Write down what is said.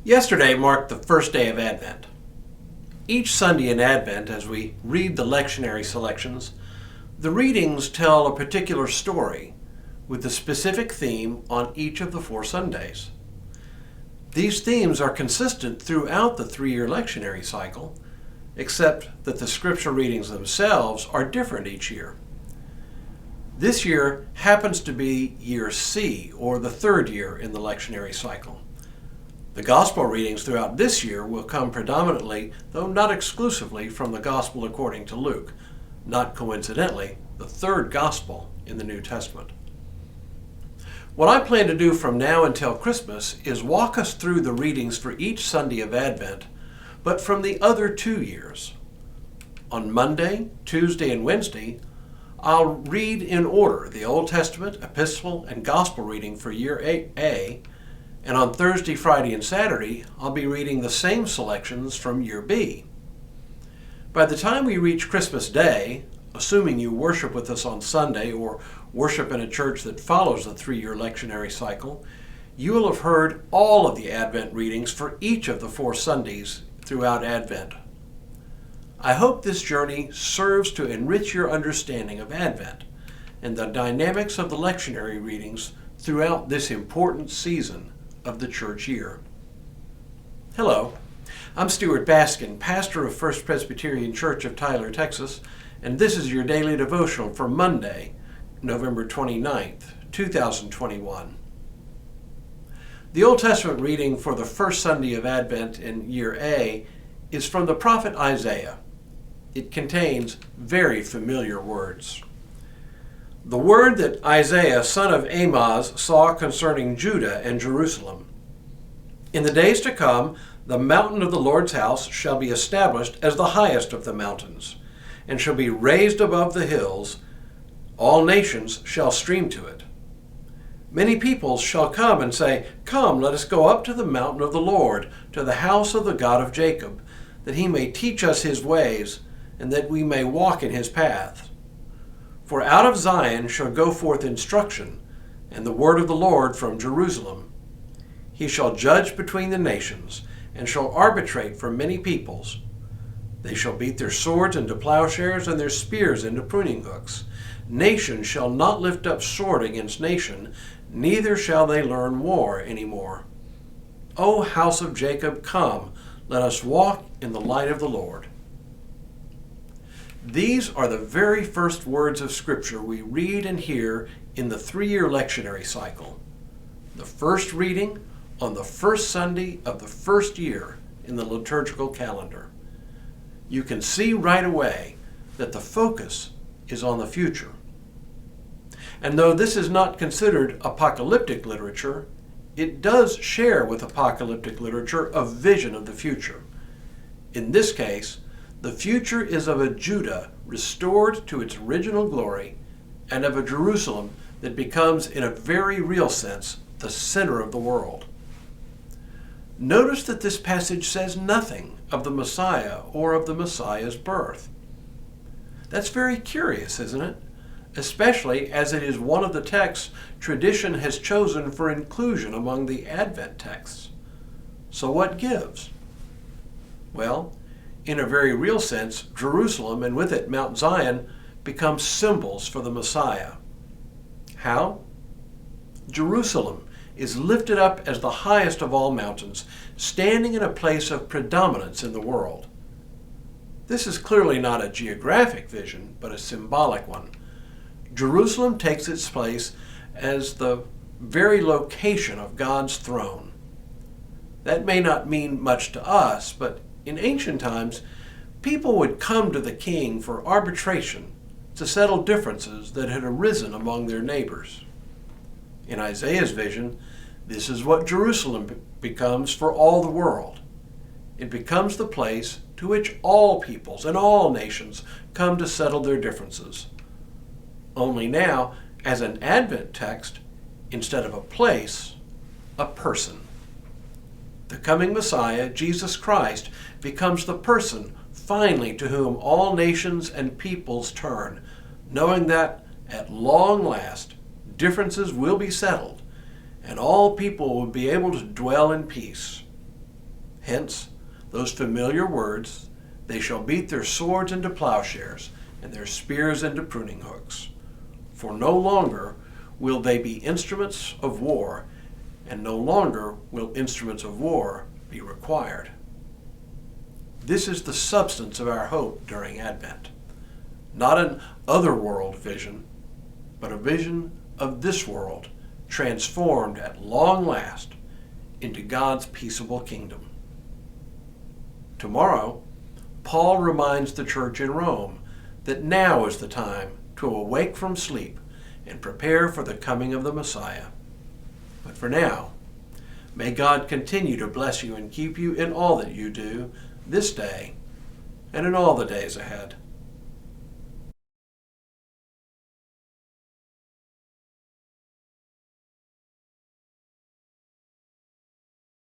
Yesterday marked the first day of Advent. Each Sunday in Advent, as we read the lectionary selections, the readings tell a particular story with a specific theme on each of the 4 Sundays. These themes are consistent throughout the 3-year lectionary cycle, except that the scripture readings themselves are different each year. This year happens to be year C, or the 3rd year in the lectionary cycle. The gospel readings throughout this year will come predominantly, though not exclusively, from the Gospel according to Luke, not coincidentally, the 3rd gospel in the New Testament. What I plan to do from now until Christmas is walk us through the readings for each Sunday of Advent, but from the other 2 years. On Monday, Tuesday, and Wednesday, I'll read in order the Old Testament, Epistle, and Gospel reading for year A, and on Thursday, Friday, and Saturday, I'll be reading the same selections from year B. By the time we reach Christmas Day, assuming you worship with us on Sunday or worship in a church that follows the 3-year lectionary cycle, you will have heard all of the Advent readings for each of the 4 Sundays throughout Advent. I hope this journey serves to enrich your understanding of Advent and the dynamics of the lectionary readings throughout this important season of the church year. Hello, I'm Stuart Baskin, pastor of First Presbyterian Church of Tyler, Texas, and this is your Daily Devotional for Monday, November 29th, 2021. The Old Testament reading for the first Sunday of Advent in year A is from the prophet Isaiah. It contains very familiar words. The word that Isaiah, son of Amoz, saw concerning Judah and Jerusalem. In the days to come, the mountain of the Lord's house shall be established as the highest of the mountains, and shall be raised above the hills. All nations shall stream to it. Many peoples shall come and say, Come, let us go up to the mountain of the Lord, to the house of the God of Jacob, that he may teach us his ways, and that we may walk in his paths. For out of Zion shall go forth instruction, and the word of the Lord from Jerusalem. He shall judge between the nations, and shall arbitrate for many peoples. They shall beat their swords into plowshares, and their spears into pruning hooks. Nation shall not lift up sword against nation, neither shall they learn war any more. O house of Jacob, come, let us walk in the light of the Lord. These are the very first words of Scripture we read and hear in the 3-year lectionary cycle. The first reading on the first Sunday of the first year in the liturgical calendar. You can see right away that the focus is on the future. And though this is not considered apocalyptic literature, it does share with apocalyptic literature a vision of the future. In this case, the future is of a Judah restored to its original glory and of a Jerusalem that becomes, in a very real sense, the center of the world. Notice that this passage says nothing of the Messiah or of the Messiah's birth. That's very curious, isn't it? Especially as it is one of the texts tradition has chosen for inclusion among the Advent texts. So what gives? Well, in a very real sense, Jerusalem, and with it Mount Zion, become symbols for the Messiah. How? Jerusalem is lifted up as the highest of all mountains, standing in a place of predominance in the world. This is clearly not a geographic vision, but a symbolic one. Jerusalem takes its place as the very location of God's throne. That may not mean much to us, but in ancient times, people would come to the king for arbitration to settle differences that had arisen among their neighbors. In Isaiah's vision, this is what Jerusalem becomes for all the world. It becomes the place to which all peoples and all nations come to settle their differences. Only now, as an Advent text, instead of a place, a person. The coming Messiah, Jesus Christ, becomes the person finally to whom all nations and peoples turn, knowing that, at long last, differences will be settled, and all people will be able to dwell in peace. Hence, those familiar words, they shall beat their swords into plowshares and their spears into pruning hooks. For no longer will they be instruments of war, and no longer will instruments of war be required. This is the substance of our hope during Advent. Not an otherworld vision, but a vision of this world transformed at long last into God's peaceable kingdom. Tomorrow, Paul reminds the church in Rome that now is the time to awake from sleep and prepare for the coming of the Messiah. But for now, may God continue to bless you and keep you in all that you do this day and in all the days ahead.